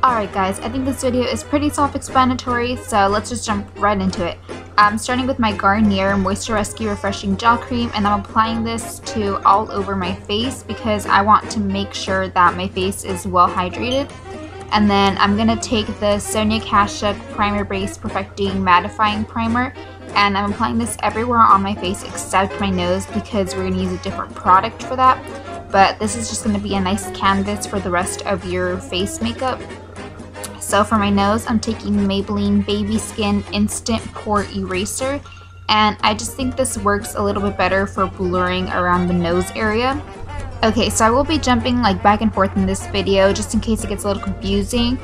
Alright guys, I think this video is pretty self-explanatory, so let's just jump right into it. I'm starting with my Garnier Moisture Rescue Refreshing Gel Cream, and I'm applying this to all over my face because I want to make sure that my face is well hydrated. And then I'm going to take the Sonia Kashuk Primer Base Perfecting Mattifying Primer, and I'm applying this everywhere on my face except my nose because we're going to use a different product for that. But this is just going to be a nice canvas for the rest of your face makeup. So for my nose, I'm taking Maybelline Baby Skin Instant Pore Eraser, and I just think this works a little bit better for blurring around the nose area. Okay, so I will be jumping back and forth in this video just in case it gets a little confusing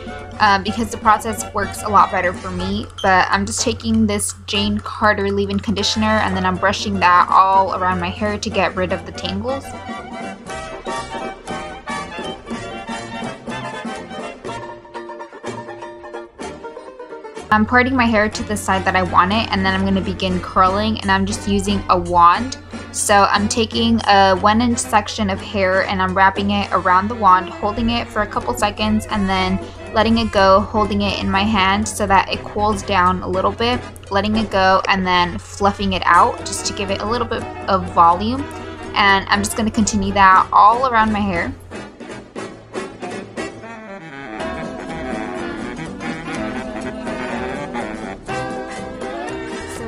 because the process works a lot better for me. But I'm just taking this Jane Carter leave-in conditioner and then I'm brushing that all around my hair to get rid of the tangles. I'm parting my hair to the side that I want it, and then I'm going to begin curling, and I'm just using a wand. So I'm taking a 1-inch section of hair and I'm wrapping it around the wand, holding it for a couple seconds and then letting it go, holding it in my hand so that it cools down a little bit, letting it go, and then fluffing it out just to give it a little bit of volume. And I'm just going to continue that all around my hair.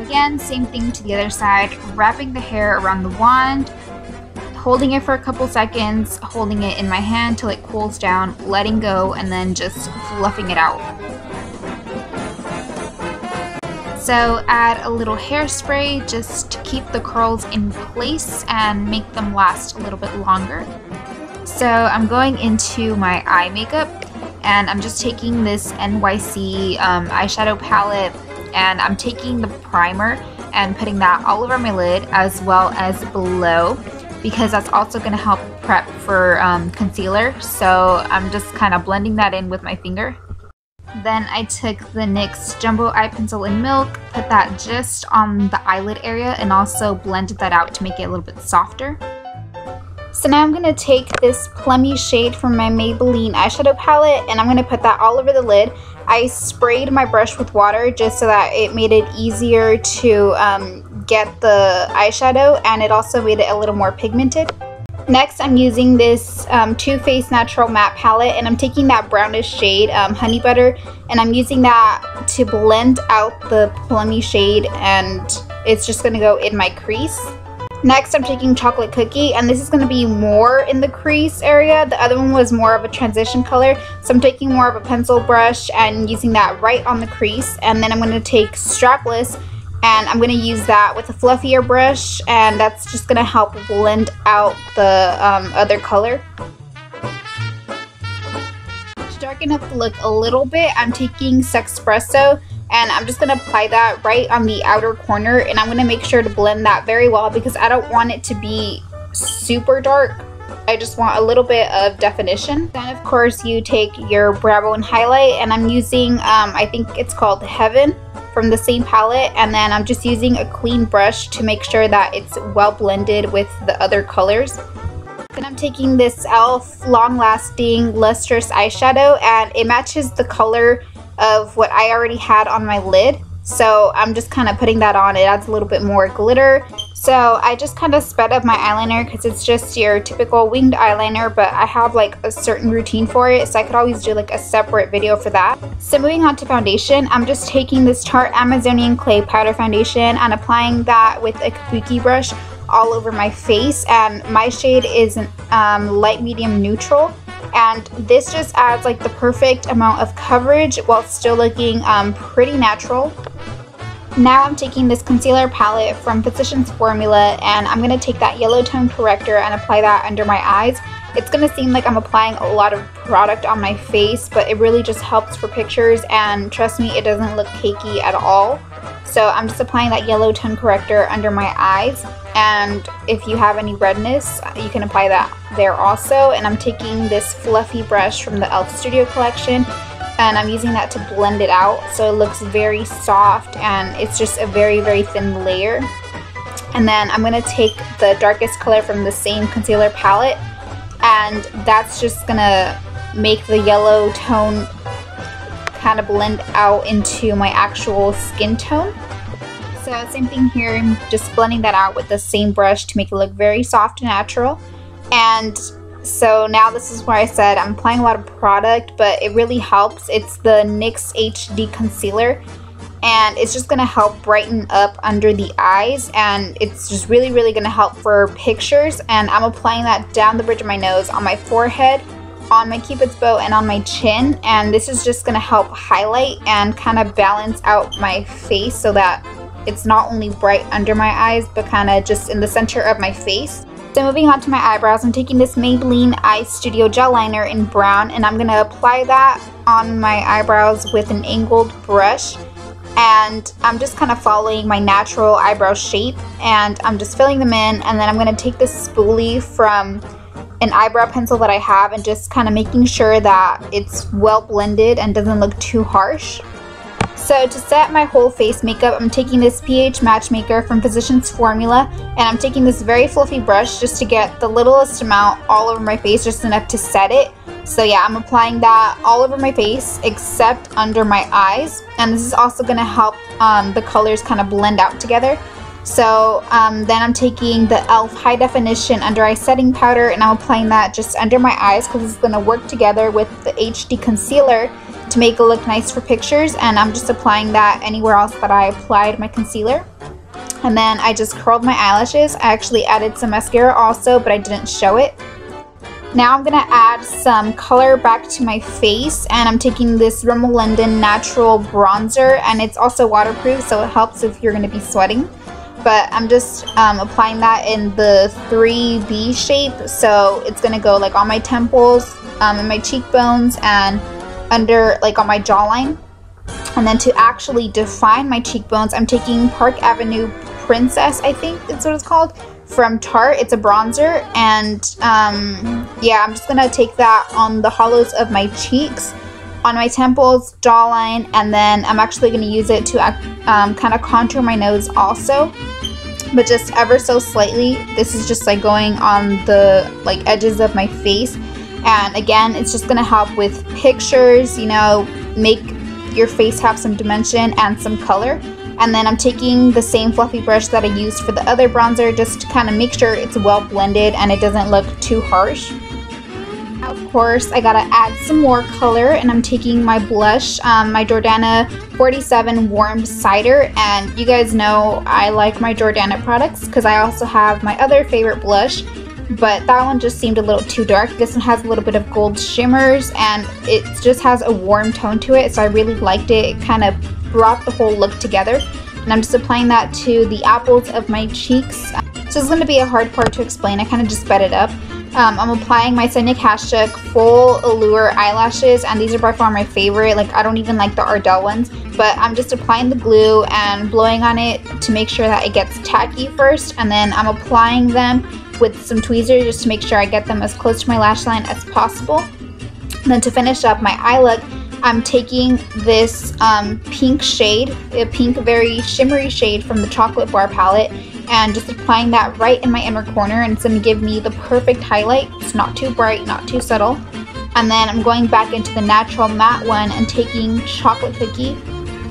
Again, same thing to the other side, wrapping the hair around the wand, holding it for a couple seconds, holding it in my hand till it cools down, letting go, and then just fluffing it out. So add a little hairspray just to keep the curls in place and make them last a little bit longer. So I'm going into my eye makeup, and I'm just taking this NYC eyeshadow palette, and I'm taking the primer and putting that all over my lid as well as below because that's also going to help prep for concealer. So I'm just kind of blending that in with my finger. Then I took the NYX Jumbo Eye Pencil in Milk, put that just on the eyelid area, and also blended that out to make it a little bit softer. So now I'm going to take this plummy shade from my Maybelline eyeshadow palette and I'm going to put that all over the lid. I sprayed my brush with water just so that it made it easier to get the eyeshadow, and it also made it a little more pigmented. Next, I'm using this Too Faced Natural Matte Palette, and I'm taking that brownish shade, Honey Butter, and I'm using that to blend out the plummy shade, and it's just going to go in my crease. Next, I'm taking Chocolate Cookie, and this is going to be more in the crease area. The other one was more of a transition color, so I'm taking more of a pencil brush and using that right on the crease. And then I'm going to take Strapless, and I'm going to use that with a fluffier brush, and that's just going to help blend out the other color. To darken up the look a little bit, I'm taking Sexpresso, and I'm just going to apply that right on the outer corner, and I'm going to make sure to blend that very well because I don't want it to be super dark. I just want a little bit of definition. Then of course you take your brow bone highlight, and I'm using, I think it's called Heaven from the same palette, and then I'm just using a clean brush to make sure that it's well blended with the other colors. Then I'm taking this e.l.f. Long Lasting Lustrous Eyeshadow, and it matches the color of what I already had on my lid, so I'm just kind of putting that on. It adds a little bit more glitter. So I just kind of sped up my eyeliner because it's just your typical winged eyeliner, but I have a certain routine for it, so I could always do a separate video for that. So moving on to foundation, I'm just taking this Tarte Amazonian Clay Powder Foundation and applying that with a kabuki brush all over my face, and my shade is light medium neutral. And this just adds the perfect amount of coverage while still looking pretty natural. Now I'm taking this concealer palette from Physicians Formula, and I'm going to take that yellow tone corrector and apply that under my eyes. It's going to seem like I'm applying a lot of product on my face, but it really just helps for pictures, and trust me, it doesn't look cakey at all. So I'm just applying that yellow tone corrector under my eyes, and if you have any redness, you can apply that there also. And I'm taking this fluffy brush from the e.l.f. Studio Collection, and I'm using that to blend it out so it looks very soft, and it's just a very, very thin layer. And then I'm going to take the darkest color from the same concealer palette, and that's just going to make the yellow tone kind of blend out into my actual skin tone. So same thing here, I'm just blending that out with the same brush to make it look very soft and natural. And so now this is where I said I'm applying a lot of product, but it really helps. It's the NYX HD concealer, and it's just going to help brighten up under the eyes, and it's just really going to help for pictures. And I'm applying that down the bridge of my nose, on my forehead, on my cupid's bow, and on my chin. And this is just going to help highlight and kind of balance out my face so that it's not only bright under my eyes but kind of just in the center of my face. So moving on to my eyebrows, I'm taking this Maybelline Eye Studio gel liner in brown, and I'm going to apply that on my eyebrows with an angled brush. And I'm just kind of following my natural eyebrow shape, and I'm just filling them in. And then I'm going to take this spoolie from an eyebrow pencil that I have and just kind of making sure that it's well blended and doesn't look too harsh. So to set my whole face makeup, I'm taking this pH Matchmaker from Physicians Formula, and I'm taking this very fluffy brush just to get the littlest amount all over my face, just enough to set it. So yeah, I'm applying that all over my face except under my eyes, and this is also going to help the colors kind of blend out together. So then I'm taking the e.l.f. High Definition Under Eye Setting Powder, and I'm applying that just under my eyes because it's going to work together with the HD concealer to make it look nice for pictures. And I'm just applying that anywhere else that I applied my concealer. And then I just curled my eyelashes. I actually added some mascara also, but I didn't show it. Now I'm going to add some color back to my face, and I'm taking this Rimmel London Natural Bronzer, and it's also waterproof, so it helps if you're going to be sweating. But I'm just applying that in the 3B shape, so it's going to go like on my temples, and my cheekbones, and under like on my jawline. And then to actually define my cheekbones, I'm taking Park Avenue Princess, I think that's what it's called, from Tarte. It's a bronzer, and yeah, I'm just gonna take that on the hollows of my cheeks, on my temples, jawline, and then I'm actually gonna use it to kind of contour my nose also, but just ever so slightly. This is just like going on the like edges of my face, and again, it's just gonna help with pictures, you know, make your face have some dimension and some color. And then I'm taking the same fluffy brush that I used for the other bronzer just to kind of make sure it's well blended and it doesn't look too harsh. Of course, I gotta add some more color, and I'm taking my blush, my Jordana 47 Warm Cider. And you guys know I like my Jordana products because I also have my other favorite blush, but that one just seemed a little too dark. This one has a little bit of gold shimmers, and it just has a warm tone to it, so I really liked it. It kind of brought the whole look together. And I'm just applying that to the apples of my cheeks. So it's going to be a hard part to explain. I kind of just sped it up. I'm applying my Scenic Hashtag Full Allure eyelashes, and these are by far my favorite. Like, I don't even like the Ardell ones, but I'm just applying the glue and blowing on it to make sure that it gets tacky first, and then I'm applying them with some tweezers just to make sure I get them as close to my lash line as possible. And then to finish up my eye look, I'm taking this pink shade, a pink very shimmery shade from the Chocolate Bar palette, and just applying that right in my inner corner, and it's going to give me the perfect highlight. It's not too bright, not too subtle. And then I'm going back into the natural matte one and taking Chocolate Cookie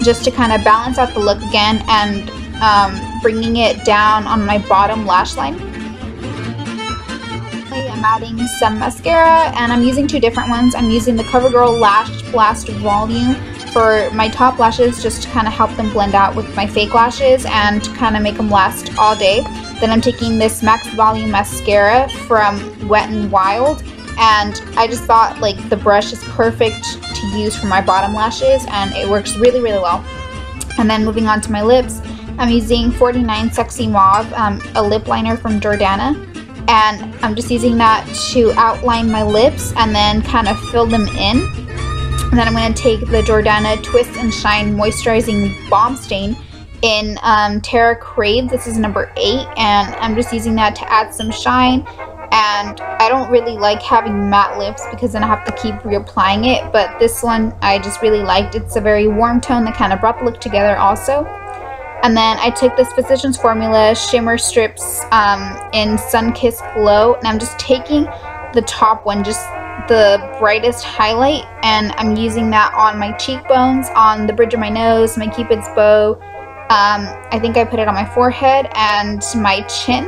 just to kind of balance out the look again, and bringing it down on my bottom lash line. I'm adding some mascara, and I'm using two different ones. I'm using the CoverGirl Lash Blast Volume for my top lashes just to kind of help them blend out with my fake lashes and to kind of make them last all day. Then I'm taking this Max Volume Mascara from Wet n Wild, and I just thought like the brush is perfect to use for my bottom lashes, and it works really well. And then moving on to my lips, I'm using 49 Sexy Mauve, a lip liner from Jordana. And I'm just using that to outline my lips and then kind of fill them in. And then I'm going to take the Jordana Twist and Shine Moisturizing Balm Stain in Terra Crave. This is number 8, and I'm just using that to add some shine. And I don't really like having matte lips because then I have to keep reapplying it, but this one I just really liked. It's a very warm tone that kind of brought the look together also. And then I took this Physicians Formula Shimmer Strips in Sun Kissed Glow, and I'm just taking the top one, just the brightest highlight, and I'm using that on my cheekbones, on the bridge of my nose, my cupid's bow. I think I put it on my forehead and my chin.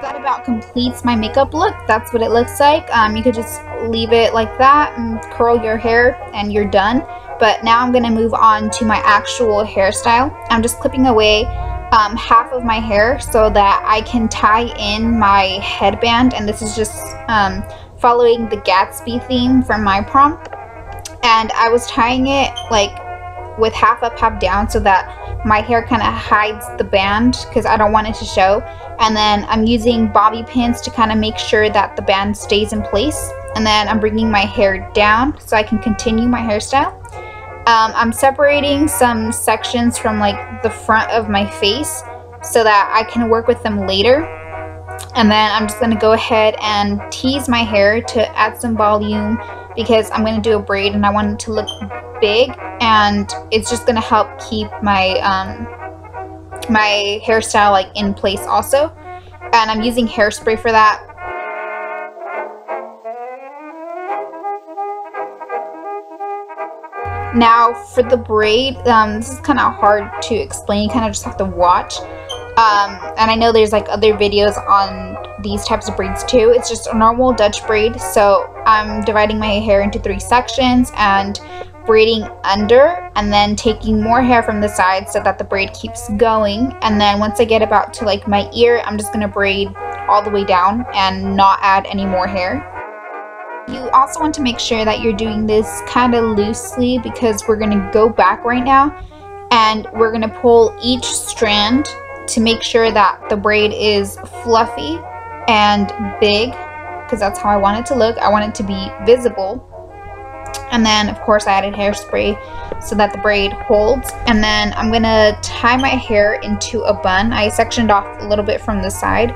That about completes my makeup look. That's what it looks like. You could just leave it like that and curl your hair and you're done. But now I'm going to move on to my actual hairstyle. I'm just clipping away half of my hair so that I can tie in my headband, and this is just following the Gatsby theme from my prom. And I was tying it like with half up, half down, so that my hair kind of hides the band because I don't want it to show. And then I'm using bobby pins to kind of make sure that the band stays in place. And then I'm bringing my hair down so I can continue my hairstyle. I'm separating some sections from like the front of my face so that I can work with them later. And then I'm just going to go ahead and tease my hair to add some volume because I'm going to do a braid and I want it to look big, and it's just going to help keep my my hairstyle like in place also. And I'm using hairspray for that. Now for the braid, this is kind of hard to explain. You kind of just have to watch. And I know there's like other videos on these types of braids too. It's just a normal Dutch braid. So I'm dividing my hair into 3 sections and braiding under, and then taking more hair from the side so that the braid keeps going. And then once I get about to like my ear, I'm just gonna braid all the way down and not add any more hair. You also want to make sure that you're doing this kind of loosely because we're gonna go back right now and we're gonna pull each strand to make sure that the braid is fluffy and big, because that's how I want it to look. I want it to be visible. And then of course I added hairspray so that the braid holds. And then I'm gonna tie my hair into a bun. I sectioned off a little bit from the side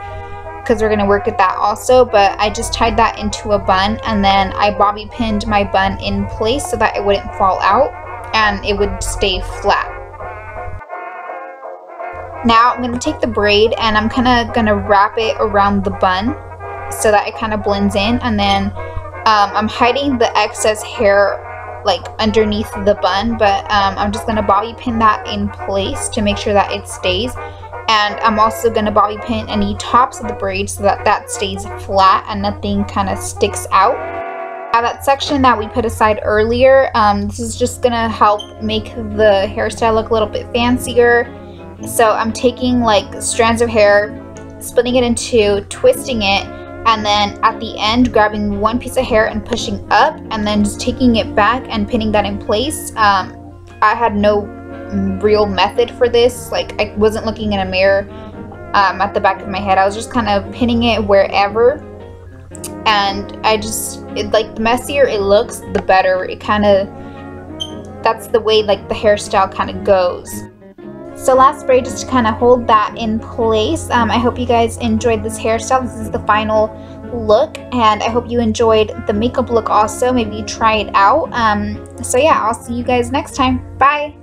because we're gonna work with that also, but I just tied that into a bun, and then I bobby pinned my bun in place so that it wouldn't fall out and it would stay flat. Now I'm gonna take the braid and I'm kind of gonna wrap it around the bun so that it kind of blends in, and then I'm hiding the excess hair like underneath the bun, but I'm just gonna bobby pin that in place to make sure that it stays. And I'm also gonna bobby pin any tops of the braid so that that stays flat and nothing kind of sticks out. Now that section that we put aside earlier, this is just gonna help make the hairstyle look a little bit fancier. So I'm taking like strands of hair, splitting it in 2, twisting it, and then at the end grabbing one piece of hair and pushing up, and then just taking it back and pinning that in place. I had no real method for this. Like, I wasn't looking in a mirror at the back of my head. I was just kind of pinning it wherever, and like the messier it looks, the better. It kind of, that's the way like the hairstyle kind of goes. So last braid, just to kind of hold that in place. I hope you guys enjoyed this hairstyle. This is the final look, and I hope you enjoyed the makeup look also. Maybe try it out. So yeah, I'll see you guys next time. Bye!